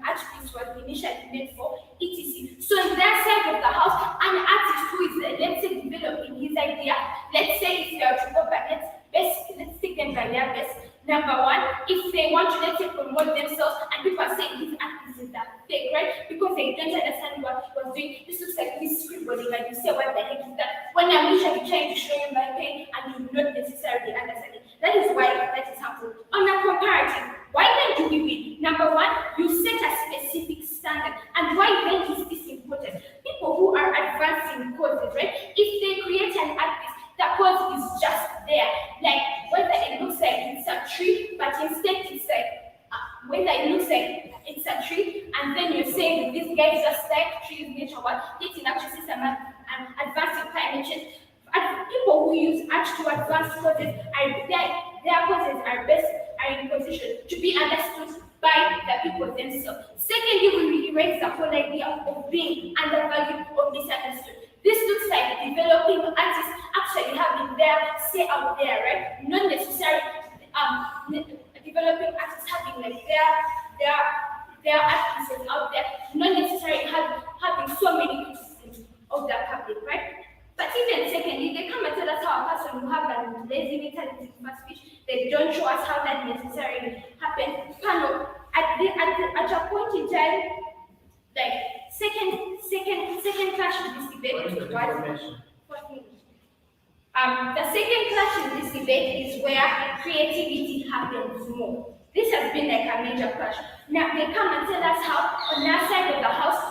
art piece was initially meant for, etc. So on that side of the house, an artist who is, let's say, developing his idea, let's say if you are to go by let's take them by their best. Number one, if they want to, let's say, promote themselves, and people are saying these artists are fake, right? Because they don't understand what he was doing. This looks like this scribbling, and you say, what the heck is that? When I'm literally trying to show you my pain, and you do not necessarily understand it. That is why that is happening. On a comparative, why then do we win? Number one, you set a specific standard. And why then is this important? People who are advancing causes, right? If they create an artist, the cause is just there. Like whether it looks like it's a tree, but instead it's like whether it looks like it's a tree, and then you're saying that this guy is just like trees, nature, what? Yet in actually system and advancing climate change. And people who use art to advance causes their causes are in position to be understood by the people themselves. Secondly, we erase the whole idea of being undervalued or misunderstood. This looks like developing artists actually having their say out there, right? Not necessarily developing artists having like their artists out there, not necessarily having so many criticisms of the public, right? But even secondly, they come and tell us how a person who have a lazy mentality in first speech, they don't show us how that necessarily happened. At a point in time, like second clash in this debate is the second clash in this debate is where creativity happens more. This has been like a major clash. Now they come and tell us how on that side of the house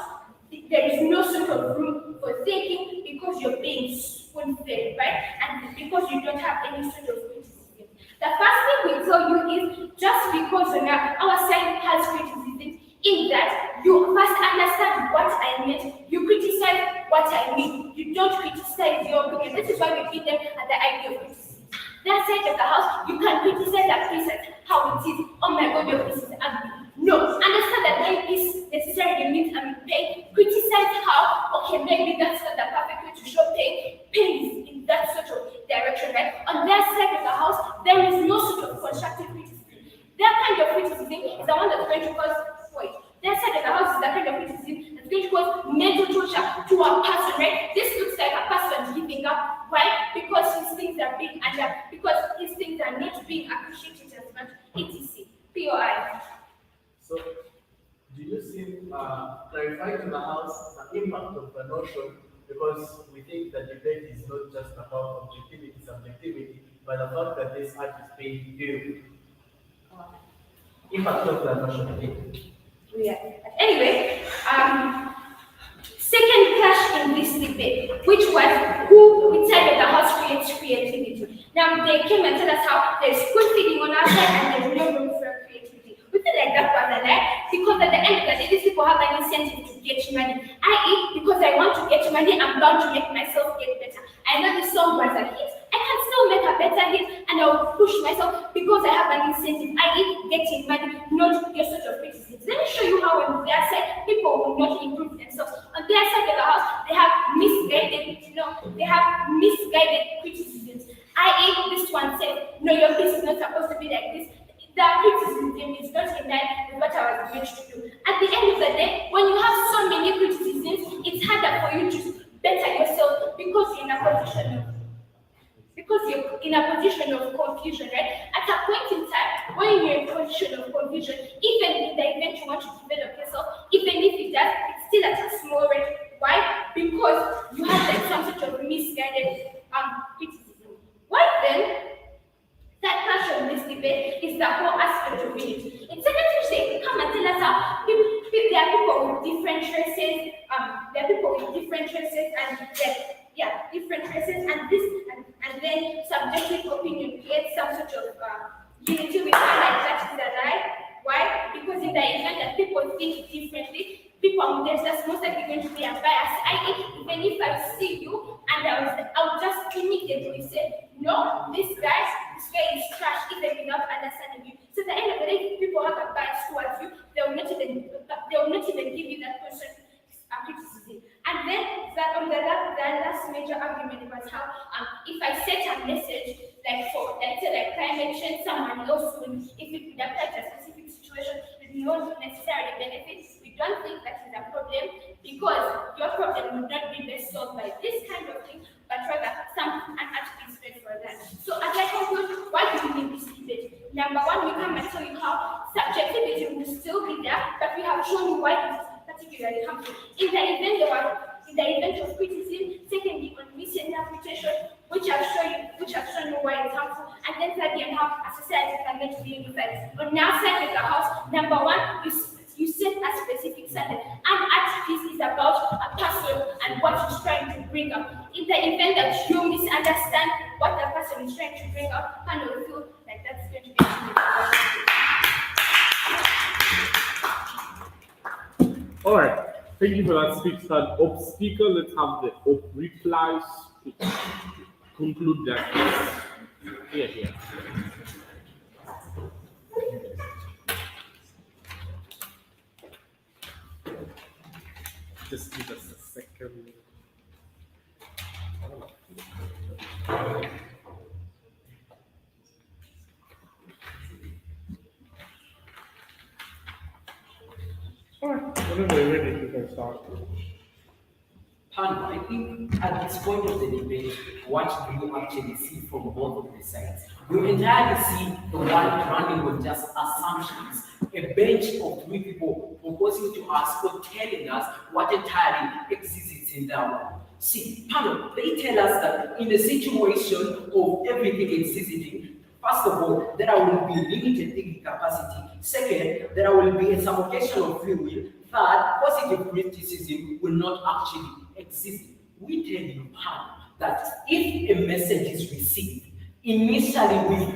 there is no sort of room for thinking because you're being spoon-fed, right? And because you don't have any sort of criticism. The first thing we tell you is just because our side has criticism, in that you first understand what I meant, you criticize what I mean. You don't criticize your opinion. This is why we beat them at the idea of criticism. That side of the house, you can criticize that piece as how it is. Oh my God, your piece is ugly. No, understand that my piece necessarily means I'm pain. Criticize how, okay, maybe that's not the perfect way to show pain. Pain is in that sort of direction, right? On their side of the house, there is no sort of constructive criticism. That kind of criticism is the one that's going to cause void. Their side of the house is the kind of criticism that's going to cause mental torture to a person, right? This looks like a person giving up. Why? Because his things are being because his things are not being appreciated as much. etc. POI. So, do you see clarify to the house the impact of the notion, because we think that debate is not just about objectivity, subjectivity, but the fact that this art is being viewed. Impact of the notion. Yeah. Anyway, second clash in this debate, which was which side of the house creates creativity. Now they came and tell us how there's spoon feeding on our side and there's no room for creativity. We feel like that was a lie because at the end of the day, these people have an incentive to get money. I.e., because I want to get money, I'm bound to make myself get better. I know this song was a hit. I can still make a better hit and I'll push myself because I have an incentive, i.e., getting money, not your sort of criticism. Let me show you how on their side, people will not improve themselves. On their side of the house, they have misguided criticisms. I.e., this one said, no, your piece is not supposed to be like this. The criticism is not in line with what I was meant to do. At the end of the day, when you have so many criticisms, it's harder for you to better yourself because you're in a position of confusion, right? At a point in time, when you're in a position of confusion, even in the event you want to develop yourself, even if it does, it's still at a small rate. Why? Because you have like some sort of misguided criticism. Why then? That clash of this debate is the whole aspect of it. In secondary state, come and tell us how there are people with different traces, and then subjective opinion creates some sort of unity with one like that is a lie. Why? Because in the event that people think differently, there's just most likely going to be a bias. Even if I see you and I'll just immediately say, no, this guy is trash, even without understanding you. So at the end of the day, if people have a bias towards you, they will not even give you that person criticism. And then the last major argument was how if I set a message like for let's say like climate change, someone else would, if it would apply to a specific situation, would not necessarily benefit. We don't think that is a problem because your problem would not be best solved by this kind of thing, but rather an art is made for that. So as I conclude, why do we need this debate? Number one, subjectivity will still be there, but we have shown you why it is particularly harmful. In the event of criticism, secondly, on misinterpretation, which have shown you why it's harmful, and then thirdly, on how a society can get unified. On now side of the house, number one, you set a specific standard. An artifice is about a person and what he's trying to bring up. In the event that you misunderstand what the person is trying to bring up, and you feel like that's going to be All right. Thank you for that speech. That op speaker. Let's have the op replies to conclude that. Here. Just give us a second. Whenever we're ready, you can start. I think at this point of the debate, what do you actually see from both of the sides? You entirely see the one running with just assumptions, a bench of three people proposing to us or telling us what entirely exists in their world. See, panel, they tell us that in the situation of everything existing, first of all, there will be limited thinking capacity. Second, there will be a suffocation of free will. Third, positive criticism will not actually exist. We tell you that if a message is received, initially with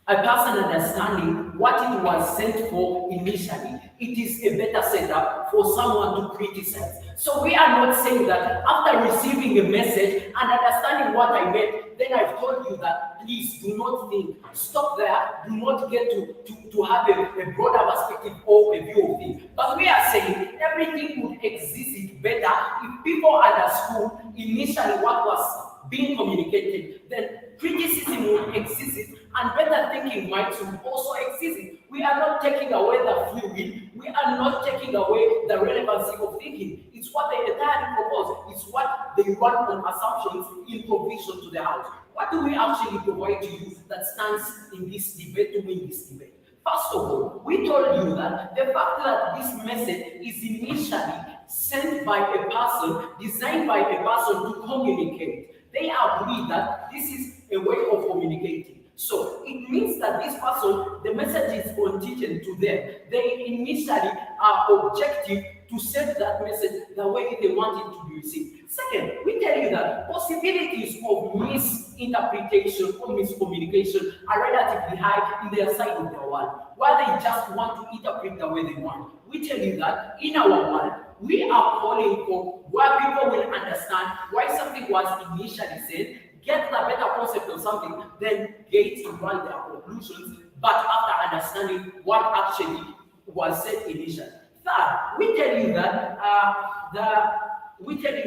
a person understanding what it was sent for initially, it is a better setup for someone to criticize. So we are not saying that after receiving a message and understanding what I meant, then I've told you that please do not think, stop there, do not get to have a broader perspective or a view of things. But we are saying everything would exist better if people understood initially what was being communicated, then criticism would exist and better thinking might also exist. We are not taking away the free will, we are not taking away the relevancy of thinking. It's what they entirely propose, it's what they run on assumptions in provision to the house. What do we actually provide to you that stands in this debate to win this debate? First of all, we told you that the fact that this message is initially sent by a person, designed by a person to communicate, they agree that this is a way of communicating. So it means that this person, the message is contingent to them. They initially are objective to send that message the way they want it to be received. Second, we tell you that possibilities of misinterpretation or miscommunication are relatively high in their side of the world, where they just want to interpret the way they want. We tell you that in our world, we are calling for where people will understand why something was initially said, get the better concept of something, then get to run their conclusions, but after understanding what actually was said initially. Third, we tell you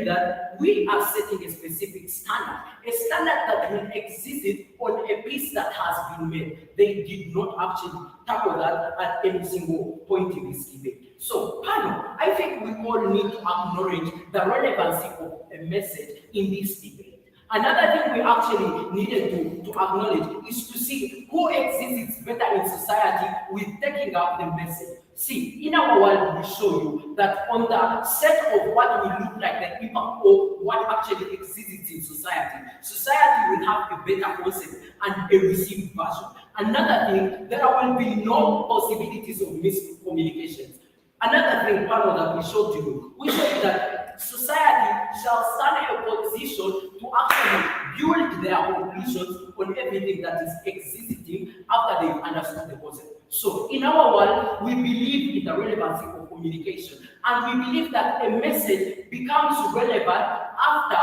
that we are setting a specific standard, a standard that will exist on a piece that has been made. They did not actually tackle that at any single point in this debate. So, panel, I think we all need to acknowledge the relevancy of a message in this debate. Another thing we actually needed to acknowledge is to see who exists better in society with taking up the message. See, in our world, we show you that on the set of what will look like the impact or what actually exists in society, society will have a better concept and a received version. Another thing, there will be no possibilities of miscommunications. Another thing, panel, that we showed you, we showed you that society shall stand in a position to actually build their conclusions on everything that is existing after they've understood the concept. So in our world, we believe in the relevancy of communication, and we believe that a message becomes relevant after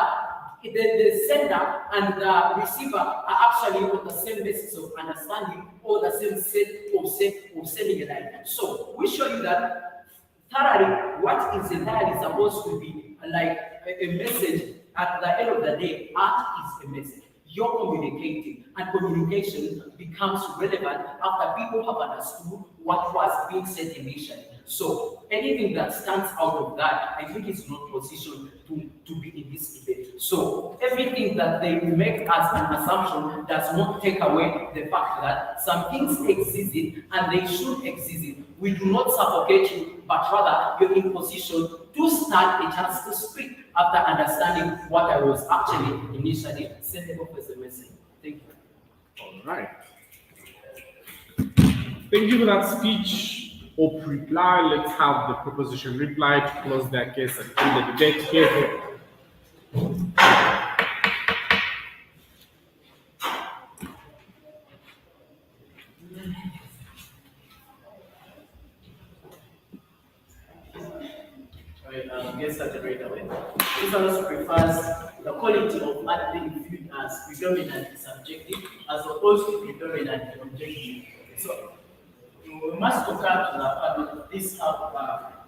the sender and the receiver are actually on the same basis of understanding or the same set of sending a line. So we show you that thoroughly what is entirely supposed to be like a message. At the end of the day, art is a message. You're communicating, and communication becomes relevant after people have understood what was being said initially. So anything that stands out of that, I think is not positioned to be in this debate. So everything that they make as an assumption does not take away the fact that some things exist and they should exist We do not suffocate you, but rather you're in position to stand a chance to speak after understanding what I was actually initially sending off as a message. Thank you. All right. Thank you for that speech or reply. Let's have the proposition reply to close their case and end the debate here. Get started right away. This also prefers the quality of art being viewed as predominantly subjective as opposed to predominantly objective. So we must look at the fact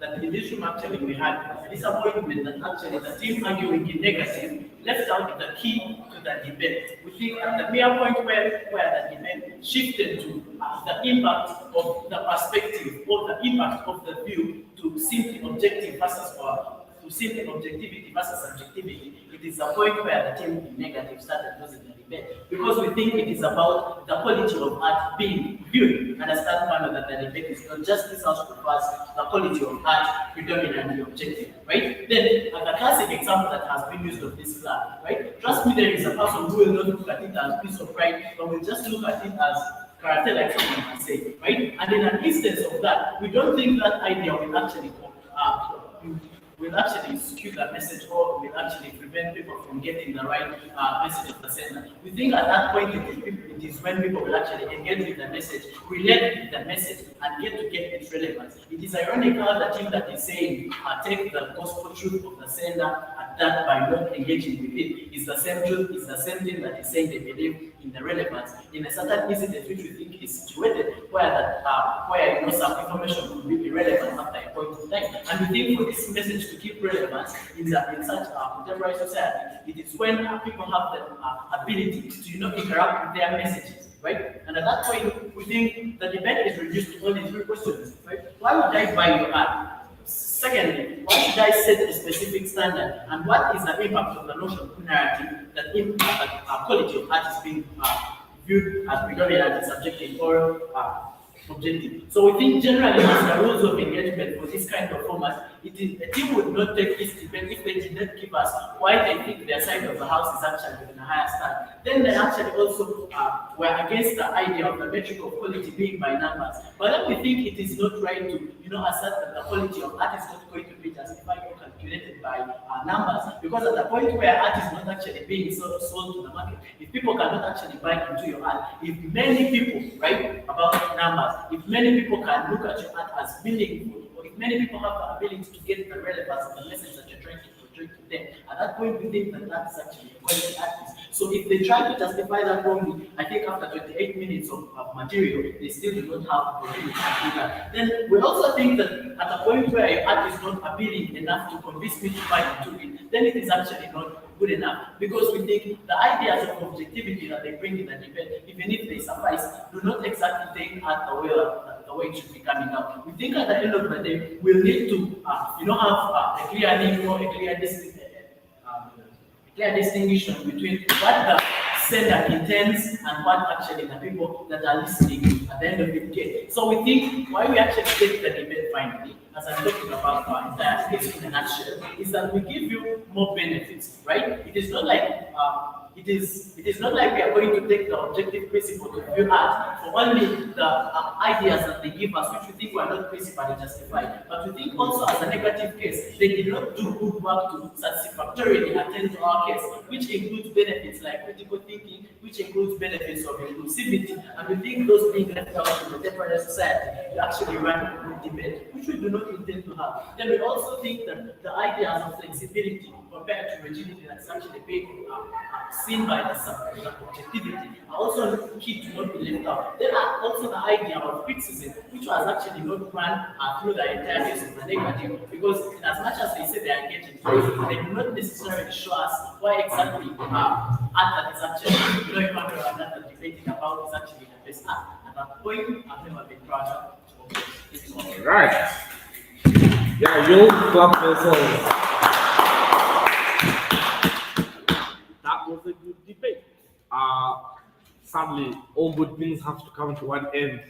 that that in this room actually we had a disappointment that actually the team arguing in negative left out the key to the debate. We think at the mere point where the debate shifted to the impact of the perspective or the impact of the view to simply objective versus to simply objectivity versus subjectivity, it is the point where the team in negative started losing the debate. Because we think it is about the quality of art being viewed. Understand, Pano, that the debate is not just this house prefers the quality of art predominantly objective, right? Then, the classic example that has been used of this flag, right? Trust me, there is a person who will not look at it as piece of pride, but will just look at it as character, like someone can say, right? And in an instance of that, we don't think that idea will actually skew the message or will actually prevent people from getting the right message of the sender. We think at that point it is when people will actually engage with the message, relate with the message, and get its relevance. It is ironical the team that is saying take the gospel truth of the sender and that by not engaging with it is the same truth, is the same thing that is saying they believe in the relevance in a certain incident which we think is situated where some information will be irrelevant after a point in time. And we think for this message to keep relevance in such a contemporary society, it is when people have the ability to interact with their messages, right? And at that point, we think the debate is reduced to only 3 questions, right? Why would I buy your art? Secondly, why should I set a specific standard? And what is the impact of the notion of narrative that quality of art is being viewed as predominantly subjective or objective? So we think generally as the rules of engagement for this kind of format, a team would not take this debate if they did not give us why they think their side of the house is actually in a higher stand. Then they actually also were against the idea of the metric of quality being by numbers. But then we think it is not right to assert that the quality of art is not going to be justified or calculated by numbers, because at the point where art is not actually being sold to the market, if people cannot actually buy into your art, if many people, right, about numbers, if many people can look at your art as meaningful, or if many people have the ability to get the relevance of the message that you're trying to portray to them, at that point we think that that is actually a quality artist. So if they try to justify that wrongly, I think after 28 minutes of material, they still do not have the ability to do that. Then we also think that at the point where your art is not appealing enough to convince me to buy into it, then it is actually not good enough, because we think the ideas of objectivity that they bring in the debate, even if they suffice, do not exactly take art the way it should be coming out. We think at the end of the day, we'll need to have a clear link or a clear distinction between what the sender intends and what actually the people that are listening at the end of the day. So we think why we actually take the debate finally, as I'm talking about our entire case in a nutshell, is that we give you more benefits, right? It is not like it is not like we are going to take the objective principle to view art for only the ideas that they give us, which we think were not principally justified. But we think also as a negative case, they did not do good work to satisfactorily attend to our case, which includes benefits like critical thinking, which includes benefits of inclusivity, and we think those being left out in the contemporary society will actually run a good debate, which we do not intend to have. Then we also think that the ideas of flexibility compared to rigidity that's actually being seen by the subjectivity are also key to not be left out. There are also the idea of criticism, which was actually not run through the entire case of the negative, because in as much as they say they are engaging, they do not necessarily show us why exactly art that is actually blowing under that debating about is actually the best art. At that point, I've never been proud of. All right. Yeah, you'll clap yourselves. That was a good debate. Sadly, all good things have to come to one end.